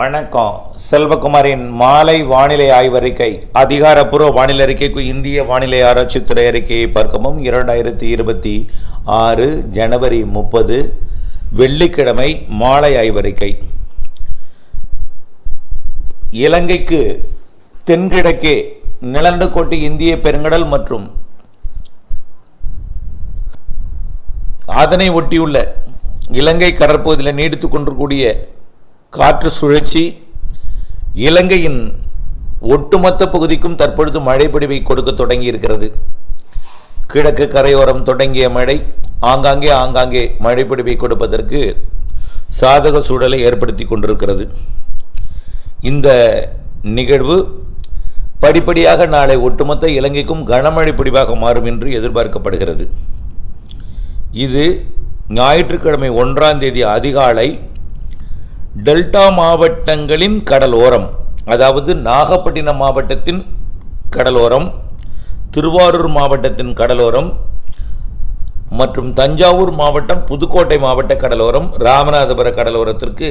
வணக்கம். செல்வகுமாரின் மாலை வானிலை ஆய்வறிக்கை. அதிகாரப்பூர்வ வானிலை அறிக்கைக்கு இந்திய வானிலை ஆராய்ச்சித்துறை அறிக்கையை பார்க்கவும். 2026 ஜனவரி 30 வெள்ளிக்கிழமை மாலை ஆய்வறிக்கை. இலங்கைக்கு தென்கிழக்கே நிலநடுக்கோட்டு இந்திய பெருங்கடல் மற்றும் அதனை ஒட்டியுள்ள இலங்கை கடற்பகுதியில் நீடித்துக் கொண்டிருக்கூடிய காற்று சுழற்சி இலங்கையின் ஒட்டுமொத்த பகுதிக்கும் தற்பொழுது மழை பொழிவை கொடுக்க தொடங்கி இருக்கிறது. கிழக்கு கரையோரம் தொடங்கிய மழை ஆங்காங்கே மழை பொழிவை கொடுப்பதற்கு சாதக சூழலை ஏற்படுத்தி கொண்டிருக்கிறது. இந்த நிகழ்வு படிப்படியாக நாளை ஒட்டுமொத்த இலங்கைக்கும் கனமழை பொழிவாக மாறும் என்று எதிர்பார்க்கப்படுகிறது. இது ஞாயிற்றுக்கிழமை 1ஆம் தேதி அதிகாலை டெல்டா மாவட்டங்களின் கடலோரம், அதாவது நாகப்பட்டினம் மாவட்டத்தின் கடலோரம், திருவாரூர் மாவட்டத்தின் கடலோரம் மற்றும் தஞ்சாவூர் மாவட்டம், புதுக்கோட்டை மாவட்ட கடலோரம், ராமநாதபுர கடலோரத்திற்கு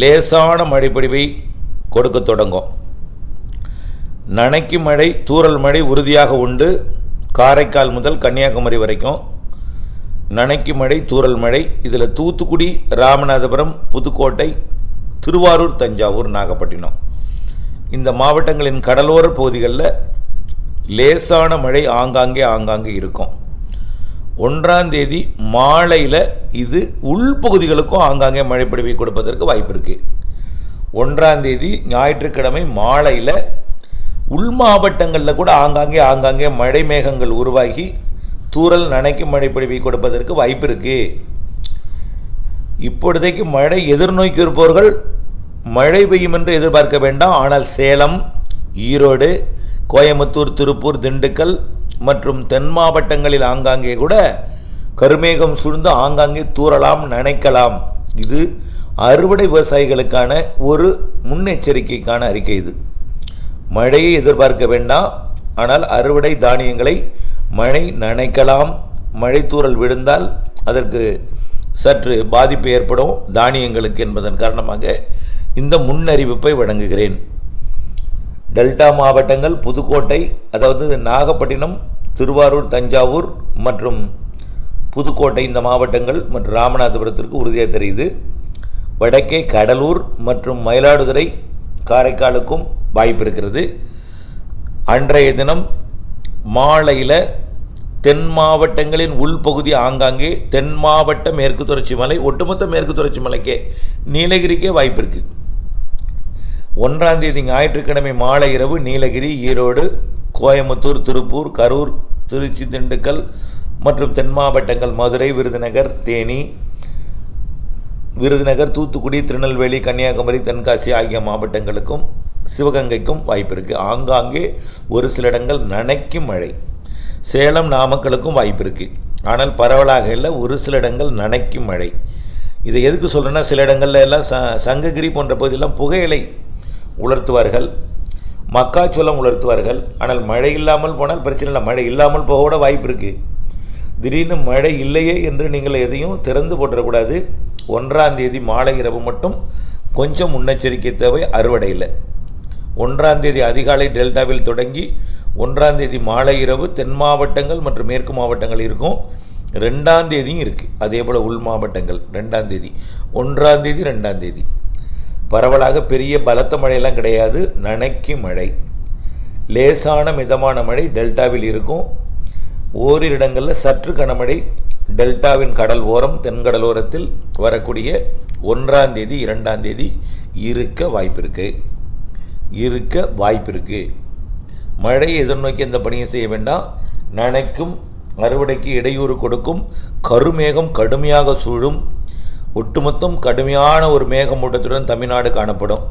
லேசான மழைப்பொழிவை கொடுக்க தொடங்கும். நனைக்கும் மழை, தூறல் மழை உறுதியாக உண்டு. காரைக்கால் முதல் கன்னியாகுமரி வரைக்கும் நனைக்கும் மழை, தூறல் மழை. இதில் தூத்துக்குடி, ராமநாதபுரம், புதுக்கோட்டை, திருவாரூர், தஞ்சாவூர், நாகப்பட்டினம் இந்த மாவட்டங்களின் கடலோர பகுதிகளில் லேசான மழை ஆங்காங்கே இருக்கும். 1ஆம் தேதி மாலையில் இது உள்பகுதிகளுக்கும் ஆங்காங்கே மழை பொழிவை கொடுப்பதற்கு வாய்ப்பு இருக்குது. 1ஆம் தேதி ஞாயிற்றுக்கிழமை மாலையில் உள் மாவட்டங்களில் கூட ஆங்காங்கே மழை மேகங்கள் உருவாகி தூறல் நனைக்கும் மழை பொழிவை கொடுப்பதற்கு வாய்ப்பு இருக்கு. இப்பொழுதைக்கு மழை எதிர்நோக்கி இருப்பவர்கள் மழை பெய்யும் என்று எதிர்பார்க்க வேண்டாம். ஆனால் சேலம், ஈரோடு, கோயம்புத்தூர், திருப்பூர், திண்டுக்கல் மற்றும் தென் மாவட்டங்களில் ஆங்காங்கே கூட கருமேகம் சூழ்ந்து ஆங்காங்கே தூறலாம், நனைக்கலாம். இது அறுவடை விவசாயிகளுக்கான ஒரு முன்னெச்சரிக்கைக்கான அறிக்கை. இது மழையை எதிர்பார்க்க வேண்டாம். ஆனால் அறுவடை தானியங்களை மழை நனைக்கலாம். மழை தூறல் விழுந்தால் அதற்கு சற்று பாதிப்பு ஏற்படும் தானியங்களுக்கு என்பதன் காரணமாக இந்த முன்னறிவிப்பை வழங்குகிறேன். டெல்டா மாவட்டங்கள், புதுக்கோட்டை, அதாவது நாகப்பட்டினம், திருவாரூர், தஞ்சாவூர் மற்றும் புதுக்கோட்டை இந்த மாவட்டங்கள் மற்றும் ராமநாதபுரத்திற்கு உறுதியாக தெரியுது. வடக்கே கடலூர் மற்றும் மயிலாடுதுறை, காரைக்காலுக்கும் வாய்ப்பு இருக்கிறது. அன்றைய தினம் மாலையில் தென் மாவட்டங்களின் உள்பகுதி ஆங்காங்கே, தென் மாவட்ட மேற்கு தொடர்ச்சி மலை, ஒட்டுமொத்த மேற்கு தொடர்ச்சி மலைக்கே, நீலகிரிக்கே வாய்ப்பு இருக்குது. 1ஆம் தேதி ஞாயிற்றுக்கிழமை மாலை இரவு நீலகிரி, ஈரோடு, கோயம்புத்தூர், திருப்பூர், கரூர், திருச்சி, திண்டுக்கல் மற்றும் தென் மாவட்டங்கள் மதுரை, விருதுநகர், தூத்துக்குடி, திருநெல்வேலி, கன்னியாகுமரி, தென்காசி ஆகிய மாவட்டங்களுக்கும் சிவகங்கைக்கும் வாய்ப்பு இருக்குது. ஆங்காங்கே ஒரு சில இடங்கள் நனைக்கும் மழை. சேலம், நாமக்கலுக்கும் வாய்ப்பு இருக்குது. ஆனால் பரவலாக இல்லை, ஒரு சில இடங்கள் நனைக்கும் மழை. இதை எதுக்கு சொல்கிறேன்னா, சில இடங்கள்ல எல்லாம் சங்ககிரி போன்ற பகுதியெல்லாம் புகையிலை உலர்த்துவார்கள், மக்காச்சோளம் உலர்த்துவார்கள். ஆனால் மழை இல்லாமல் போனால் பிரச்சனை இல்லை, மழை இல்லாமல் போக கூட வாய்ப்பு இருக்குது. திடீர்னு மழை இல்லையே என்று நீங்கள் எதையும் திறந்து போட்டுறக்கூடாது. 1ஆம் தேதி மாலை இரவு மட்டும் கொஞ்சம் முன்னெச்சரிக்கை தேவை. அறுவடையில் 1ஆம் தேதி அதிகாலை டெல்டாவில் தொடங்கி 1ஆம் தேதி மாலை இரவு தென் மாவட்டங்கள் மற்றும் மேற்கு மாவட்டங்கள் இருக்கும். 2ஆம் தேதியும் இருக்குது. அதே போல் உள் மாவட்டங்கள் 2ஆம் தேதி, 1ஆம் தேதி, 2ஆம் தேதி பரவலாக பெரிய பலத்த மழையெல்லாம் கிடையாது. நனைக்கும் மழை, லேசான மிதமான மழை டெல்டாவில் இருக்கும். ஓரிரு இடங்களில் சற்று கனமழை டெல்டாவின் கடல் ஓரம், தென்கடலோரத்தில் வரக்கூடிய 1ஆம் தேதி, 2ஆம் தேதி இருக்க வாய்ப்பு இருக்கு. மழையை எதிர்நோக்கி எந்த பணியை செய்ய வேண்டாம். நனைக்கும், அறுவடைக்கு இடையூறு கொடுக்கும், கருமேகம் கடுமையாக சூழும். ஒட்டுமொத்தம் கடுமையான ஒரு மேகமூட்டத்துடன் தமிழ்நாடு காணப்படும்.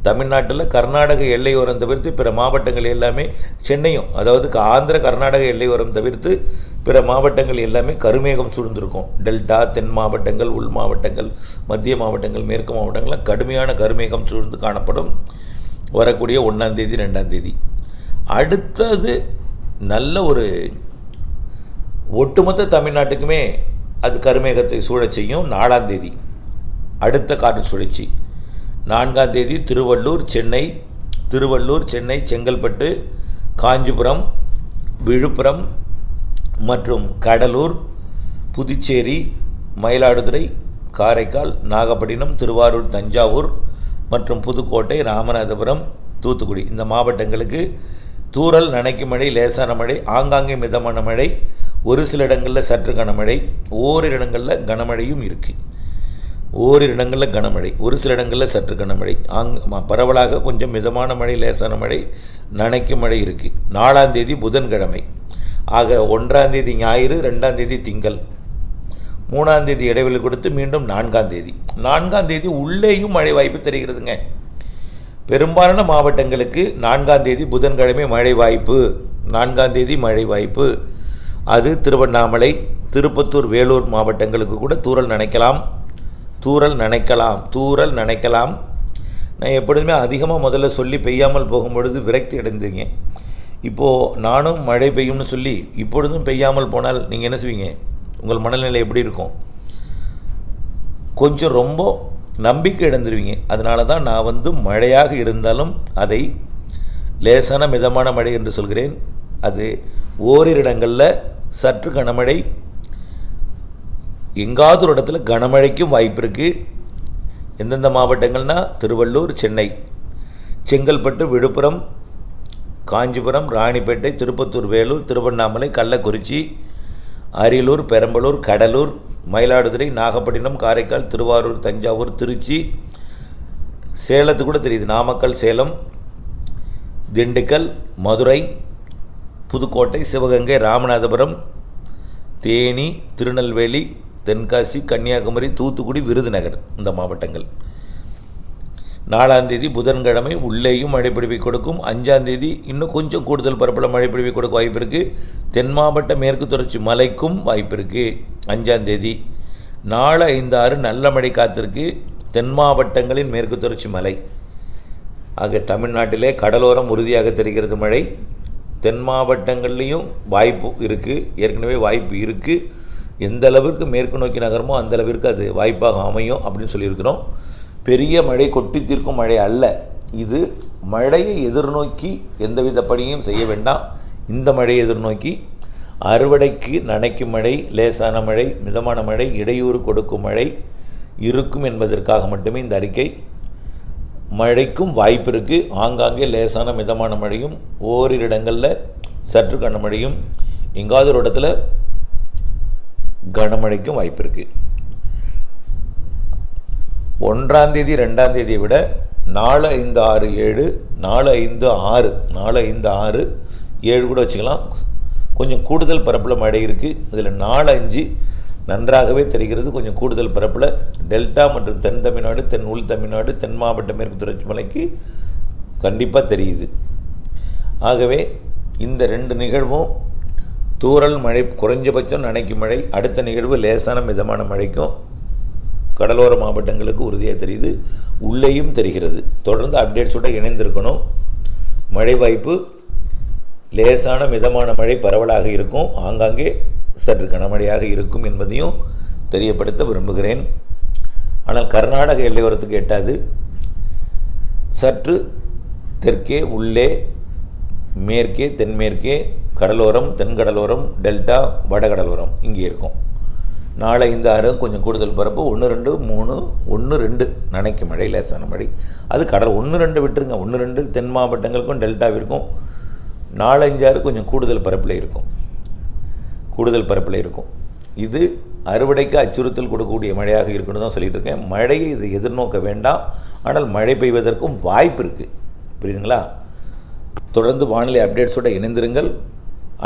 தமிழ்நாட்டில் கர்நாடக எல்லையோரம் தவிர்த்து பிற மாவட்டங்கள் எல்லாமே, சென்னையும் அதாவது ஆந்திர கர்நாடக எல்லையோரம் தவிர்த்து பிற மாவட்டங்கள் எல்லாமே கருமேகம் சூழ்ந்திருக்கும். டெல்டா, தென் மாவட்டங்கள், உள் மாவட்டங்கள், மத்திய மாவட்டங்கள், மேற்கு மாவட்டங்கள்லாம் கடுமையான கருமேகம் சூழ்ந்து காணப்படும். வரக்கூடிய 1ஆம் தேதி, 2ஆம் தேதி. அடுத்தது நல்ல ஒரு ஒட்டுமொத்த தமிழ்நாட்டுக்குமே அது கருமேகத்தை சூழச் செய்யும். 4ஆம் தேதி அடுத்த காற்று சுழற்சி 4ஆம் தேதி திருவள்ளூர், சென்னை, செங்கல்பட்டு, காஞ்சிபுரம், விழுப்புரம் மற்றும் கடலூர், புதுச்சேரி, மயிலாடுதுறை, காரைக்கால், நாகப்பட்டினம், திருவாரூர், தஞ்சாவூர் மற்றும் புதுக்கோட்டை, ராமநாதபுரம், தூத்துக்குடி இந்த மாவட்டங்களுக்கு தூறல், நனைக்கும் மழை, லேசான மழை, ஆங்காங்கே மிதமான மழை, ஒரு சில இடங்களில் சற்று கனமழை, ஓரிரு இடங்களில் கனமழையும் இருக்குது. ஓரிரு இடங்களில் கனமழை, ஒரு சில இடங்களில் சற்று கனமழை, பரவலாக கொஞ்சம் மிதமான மழை, லேசான மழை, நனைக்கும் மழை இருக்குது. 4ஆம் தேதி புதன்கிழமை. ஆக 1ஆம் தேதி ஞாயிறு, 2ஆம் தேதி திங்கள், 3ஆம் தேதி இடைவெளி கொடுத்து மீண்டும் 4ஆம் தேதி. 4ஆம் தேதி உள்ளேயும் மழை வாய்ப்பு தெரிகிறதுங்க. பெரும்பாலான மாவட்டங்களுக்கு 4ஆம் தேதி புதன்கிழமை மழை வாய்ப்பு. 4ஆம் தேதி மழை வாய்ப்பு. அது திருவண்ணாமலை, திருப்பத்தூர், வேலூர் மாவட்டங்களுக்கு கூட தூறல் நனைக்கலாம். நான் எப்பொழுதுமே அதிகமாக முதல்ல சொல்லி பெய்யாமல் போகும்பொழுது விரக்தி அடைந்தீங்க. இப்போது நானும் மழை பெய்யும்னு சொல்லி இப்பொழுதும் பெய்யாமல் போனால் நீங்கள் என்ன செய்வீங்க? உங்கள் மனநிலை எப்படி இருக்கும்? கொஞ்சம் ரொம்ப நம்பிக்கை இழந்துருவீங்க. அதனால தான் நான் மழையாக இருந்தாலும் அதை லேசான மிதமான மழை என்று சொல்கிறேன். அது ஓரிரு இடங்களில் சற்று கனமழை, எங்காவது ஒரு இடத்துல கனமழைக்கும் வாய்ப்பு இருக்குது. எந்தெந்த மாவட்டங்கள்னால் திருவள்ளூர், சென்னை, செங்கல்பட்டு, விழுப்புரம், காஞ்சிபுரம், ராணிப்பேட்டை, திருப்பத்தூர், வேலூர், திருவண்ணாமலை, கள்ளக்குறிச்சி, அரியலூர், பெரம்பலூர், கடலூர், மயிலாடுதுறை, நாகப்பட்டினம், காரைக்கால், திருவாரூர், தஞ்சாவூர், திருச்சி, சேலத்து கூட தெரியுது, நாமக்கல், சேலம், திண்டுக்கல், மதுரை, புதுக்கோட்டை, சிவகங்கை, ராமநாதபுரம், தேனி, திருநெல்வேலி, தென்காசி, கன்னியாகுமரி, தூத்துக்குடி, விருதுநகர் இந்த மாவட்டங்கள். 4ஆம் தேதி புதன்கிழமை உள்ளேயும் மழை பொழிவை கொடுக்கும். 5ஆம் தேதி இன்னும் கொஞ்சம் கூடுதல் பரப்பில் மழை பொழிவை கொடுக்க வாய்ப்பு இருக்குது. தென் மாவட்ட மேற்கு தொடர்ச்சி மலைக்கும் வாய்ப்பு இருக்குது. 5ஆம் தேதி 4, 5, 6 நல்ல மழை காத்திருக்கு. தென் மாவட்டங்களின் மேற்கு தொடர்ச்சி மலை. ஆக தமிழ்நாட்டிலே கடலோரம் உறுதியாக தெரிகிறது மழை. தென் மாவட்டங்கள்லேயும் வாய்ப்பு இருக்குது, ஏற்கனவே வாய்ப்பு இருக்குது. எந்த அளவிற்கு மேற்கு நோக்கி நகரமோ அந்த அளவிற்கு அது வாய்ப்பாக அமையும் அப்படின்னு சொல்லியிருக்கிறோம். பெரிய மழை கொட்டி தீர்க்கும் மழை அல்ல இது. மழையை எதிர்நோக்கி எந்தவித பணியும் செய்ய வேண்டாம். இந்த மழையை எதிர்நோக்கி அறுவடைக்கு நனைக்கும் மழை, லேசான மழை, மிதமான மழை, இடையூறு கொடுக்கும் மழை இருக்கும் என்பதற்காக மட்டுமே இந்த அறிக்கை. மழைக்கும் வாய்ப்பு இருக்குது. ஆங்காங்கே லேசான மிதமான மழையும், ஓரிரு இடங்களில் சற்று கனமழையும், எங்காவது ஒரு இடத்துல கனமழைக்கும் வாய்ப்பு இருக்குது. 1ஆம் தேதி 2ஆம் தேதியை விட 4, 5, 6, 7, 4, 5, 6, 4, 5, 6, 7 கூட வச்சுக்கலாம். கொஞ்சம் கூடுதல் பரப்பில் மழை இருக்குது. இதில் 4, 5 நன்றாகவே தெரிகிறது. கொஞ்சம் கூடுதல் பரப்பில் டெல்டா மற்றும் தென் தமிழ்நாடு, தென் உள் தமிழ்நாடு, தென் மாவட்ட மேற்கு தொடர்ச்சி மலைக்கு கண்டிப்பாக தெரியுது. ஆகவே இந்த 2 நிகழ்வும் தூறல் மழை, குறைஞ்சபட்சம் நனைக்கும் மழை, அடுத்த நிகழ்வு லேசான மிதமான மழைக்கும் கடலோர மாவட்டங்களுக்கு உறுதியாக தெரியுது. உள்ளேயும் தெரிகிறது. தொடர்ந்து அப்டேட்ஸோடு இணைந்திருக்கணும். மழை வாய்ப்பு லேசான மிதமான மழை பரவலாக இருக்கும். ஆங்காங்கே சற்று கனமழையாக இருக்கும் என்பதையும் தெரியப்படுத்த விரும்புகிறேன். ஆனால் கர்நாடக எல்லையோரத்துக்கு எட்டாது. சற்று தெற்கே, உள்ளே, மேற்கே, தென்மேற்கே, கடலோரம், தென்கடலோரம், டெல்டா, வடகடலோரம் இங்கே இருக்கும். 4, 5, 6 கொஞ்சம் கூடுதல் பரப்பு. 1, 2, 3, 1, 2 நனைக்கும் மழை, லேசான மழை. அது கடல் 1, 2 விட்டுருங்க. 1, 2 தென் மாவட்டங்களுக்கும் டெல்டாவிற்கும். 4, 5, 6 கொஞ்சம் கூடுதல் பரப்பில் இருக்கும். இது அறுவடைக்கு அச்சுறுத்தல் கொடுக்கக்கூடிய மழையாக இருக்குன்னு தான் சொல்லிட்டு இருக்கேன். மழையை இது எதிர்நோக்க வேண்டாம். ஆனால் மழை பெய்வதற்கும் வாய்ப்பு இருக்குது. புரியுதுங்களா? தொடர்ந்து வானிலை அப்டேட்ஸோடு இணைந்திருங்கள்.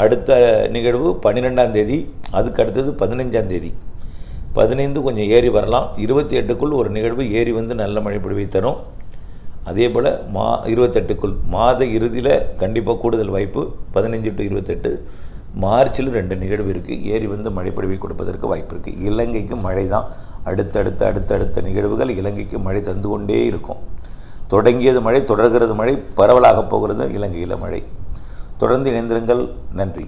அடுத்த நிகழ்வு 12ஆம் தேதி, அதுக்கு அடுத்தது 15ஆம் தேதி. 15 கொஞ்சம் ஏறி வரலாம். 28க்குள் ஒரு நிகழ்வு ஏறி நல்ல மழை பொழிவை தரும். அதே போல் 28க்குள் மாத இறுதியில் கண்டிப்பாக கூடுதல் வாய்ப்பு. 15 to 28 மார்ச்சில் 2 நிகழ்வு இருக்குது. ஏறி மழை பொழிவை கொடுப்பதற்கு வாய்ப்பு இருக்குது. இலங்கைக்கு மழை தான். அடுத்தடுத்த நிகழ்வுகள் இலங்கைக்கு மழை தந்து கொண்டே இருக்கும். தொடங்கியது மழை, தொடர்கிறது மழை, பரவலாக போகிறது இலங்கையில் மழை. தொடர்ந்து இணைந்திருங்கள். நன்றி.